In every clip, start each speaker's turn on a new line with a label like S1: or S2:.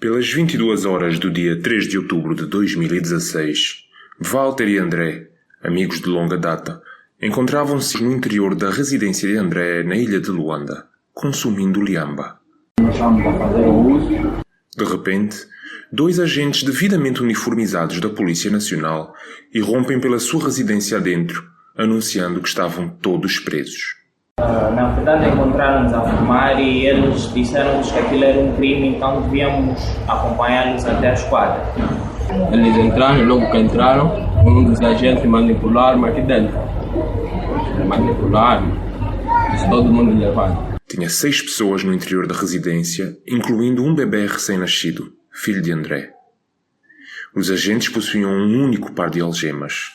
S1: Pelas 22 horas do dia 3 de outubro de 2016, Walter e André, amigos de longa data, encontravam-se no interior da residência de André na ilha de Luanda, consumindo liamba. De repente, dois agentes devidamente uniformizados da Polícia Nacional irrompem pela sua residência adentro, anunciando que estavam todos presos.
S2: Na verdade, encontraram-nos a fumar e eles disseram-nos que aquilo era um crime, então devíamos acompanhá-los até a esquadra.
S3: Eles entraram, logo que entraram, um dos agentes manipularam aqui dentro. Manipularam, todo mundo levado.
S1: Tinha 6 pessoas no interior da residência, incluindo um bebê recém-nascido, filho de André. Os agentes possuíam um único par de algemas.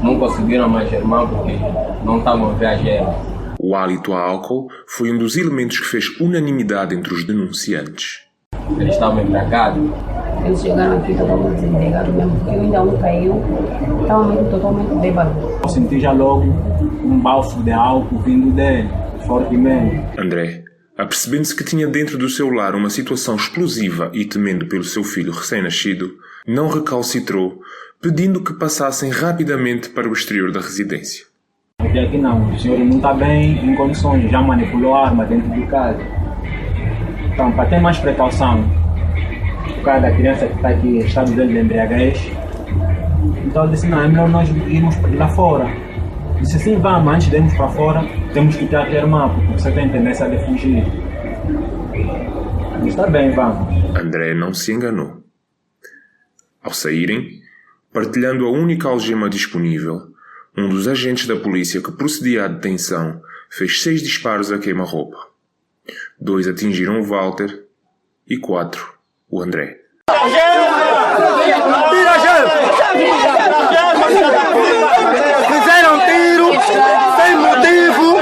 S3: Não conseguiram mais irmão porque não estavam a ver as gemas.
S1: O hálito a álcool foi um dos elementos que fez unanimidade entre os denunciantes.
S3: Eles estavam embriagados.
S4: Eles chegaram aqui totalmente desembriagados mesmo, porque ainda um caiu, estava mesmo totalmente bêbado.
S5: Eu senti já logo um bafo de álcool vindo dele, fortemente.
S1: André, apercebendo-se que tinha dentro do seu lar uma situação explosiva e temendo pelo seu filho recém-nascido, não recalcitrou, pedindo que passassem rapidamente para o exterior da residência.
S5: Porque aqui não, o senhor não está bem em condições, já manipulou a arma dentro de casa. Então, para ter mais precaução, por causa da criança que está aqui em estado de embriaguez, então eu disse, não, é melhor nós irmos lá fora. Eu disse, sim, vamos, antes de irmos para fora, temos que ter a irmã, porque você tem tendência a fugir. Está bem, vamos.
S1: André não se enganou. Ao saírem, partilhando a única algema disponível, um dos agentes da polícia que procedia à detenção fez 6 disparos a queima-roupa. 2 atingiram o Walter e 4 o André.
S6: Fizeram tiro sem motivo.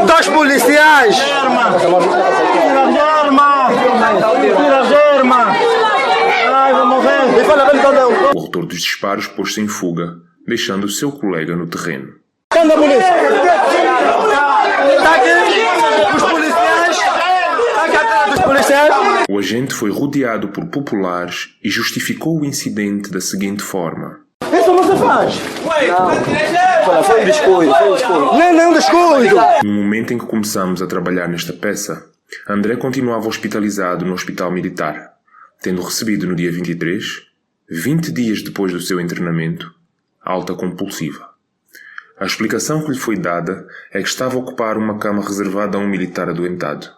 S6: 2 policiais.
S1: O autor dos disparos pôs-se em fuga, deixando o seu colega no terreno.
S6: Cadê a polícia? Está aqui os policiais. Está aqui atrás dos policiais.
S1: O agente foi rodeado por populares e justificou o incidente da seguinte forma.
S6: Isso você faz? Não. Foi um descuido. Não, descuido.
S1: No momento em que começamos a trabalhar nesta peça, André continuava hospitalizado no Hospital Militar, tendo recebido no dia 23, 20 dias depois do seu internamento, alta compulsiva. A explicação que lhe foi dada é que estava a ocupar uma cama reservada a um militar adoentado.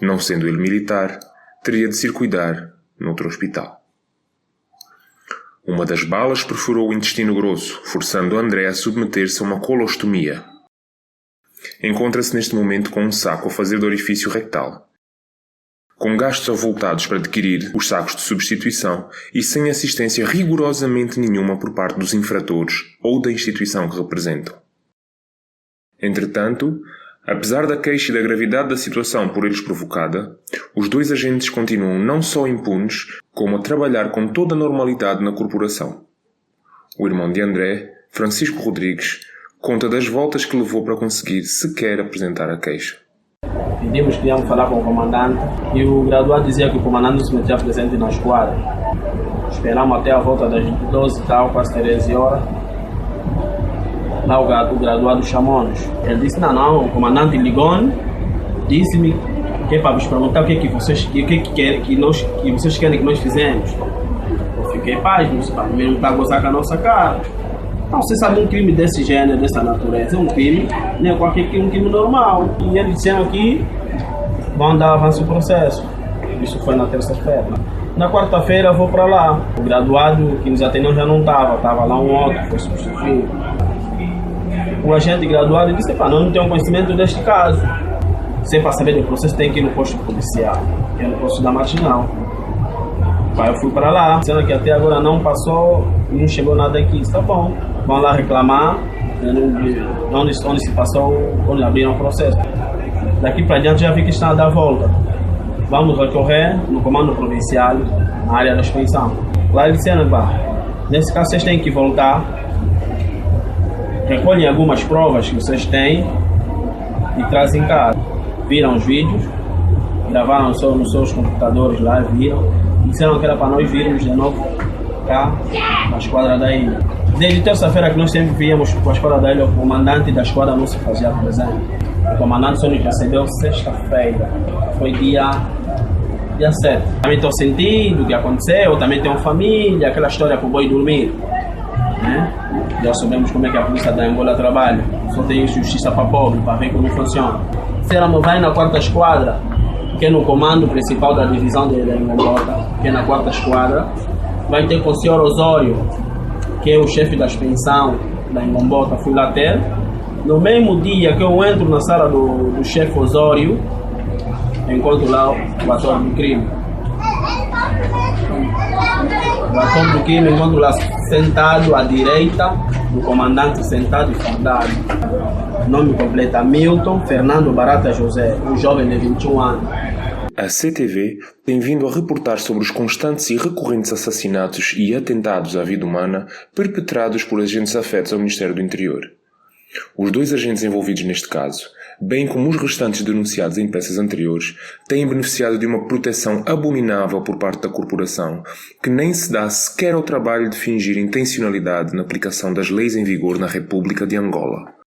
S1: Não sendo ele militar, teria de se ir cuidar noutro hospital. Uma das balas perfurou o intestino grosso, forçando André a submeter-se a uma colostomia. Encontra-se neste momento com um saco a fazer do orifício rectal, com gastos avultados para adquirir os sacos de substituição e sem assistência rigorosamente nenhuma por parte dos infratores ou da instituição que representam. Entretanto, apesar da queixa e da gravidade da situação por eles provocada, os 2 agentes continuam não só impunes, como a trabalhar com toda a normalidade na corporação. O irmão de André, Francisco Rodrigues, conta das voltas que levou para conseguir sequer apresentar a queixa.
S2: Pedimos que íamos falar com o comandante e o graduado dizia que o comandante não se metia presente na esquadra. Esperamos até a volta das 12 e tal, quase 13 horas. Lá o graduado chamou-nos. Ele disse, não, o comandante ligou-me, disse-me que é para vos perguntar o que é que vocês querem que nós fizemos. Eu fiquei pasmo, mesmo para gozar com a nossa cara. Então, você sabe, um crime desse gênero, dessa natureza, é um crime, não é qualquer crime, um crime normal. E eles disseram aqui, vão dar avanço no processo. Isso foi na terça-feira. Na quarta-feira eu vou para lá. O graduado que nos atendeu já não estava lá um outro, foi substituído. O agente graduado disse, nós não temos conhecimento deste caso. Sem para saber do processo tem que ir no posto policial, que é no posto da Marginal. Eu fui para lá, sendo que até agora não passou, não chegou nada aqui. Está bom, vão lá reclamar onde se passou, onde abriram o processo. Daqui para diante já vi que está a dar volta. Vamos recorrer no comando provincial, na área da expedição. Lá eles disseram, nesse caso vocês têm que voltar, recolhem algumas provas que vocês têm e trazem cá. Viram os vídeos, gravaram nos seus computadores lá, viram, e disseram que era para nós virmos de novo cá, na esquadra da ilha. Desde terça-feira que nós sempre víamos para a esquadra da ilha, o comandante da esquadra não se fazia presente. O comandante só nos recebeu sexta-feira, foi dia 7. Também estou sentindo o que aconteceu, também tenho família, aquela história para o boi dormir. Né? Já sabemos como é que a polícia da Angola trabalha, só tem justiça para pobre, para ver como funciona. Seramos vai na 4ª esquadra, que é no comando principal da divisão da Ngombota, que é na 4ª esquadra, vai ter com o senhor Osório, que é o chefe da expensão da Ngombota, fui lá ter. No mesmo dia que eu entro na sala do chefe Osório, encontro lá o ator do crime. O ator do crime encontro lá sentado à direita do comandante, sentado e fardado. Nome completo: Milton Fernando Barata José, um jovem de 21 anos.
S1: A CTV tem vindo a reportar sobre os constantes e recorrentes assassinatos e atentados à vida humana perpetrados por agentes afetos ao Ministério do Interior. Os 2 agentes envolvidos neste caso, bem como os restantes denunciados em peças anteriores, têm beneficiado de uma proteção abominável por parte da corporação, que nem se dá sequer ao trabalho de fingir intencionalidade na aplicação das leis em vigor na República de Angola.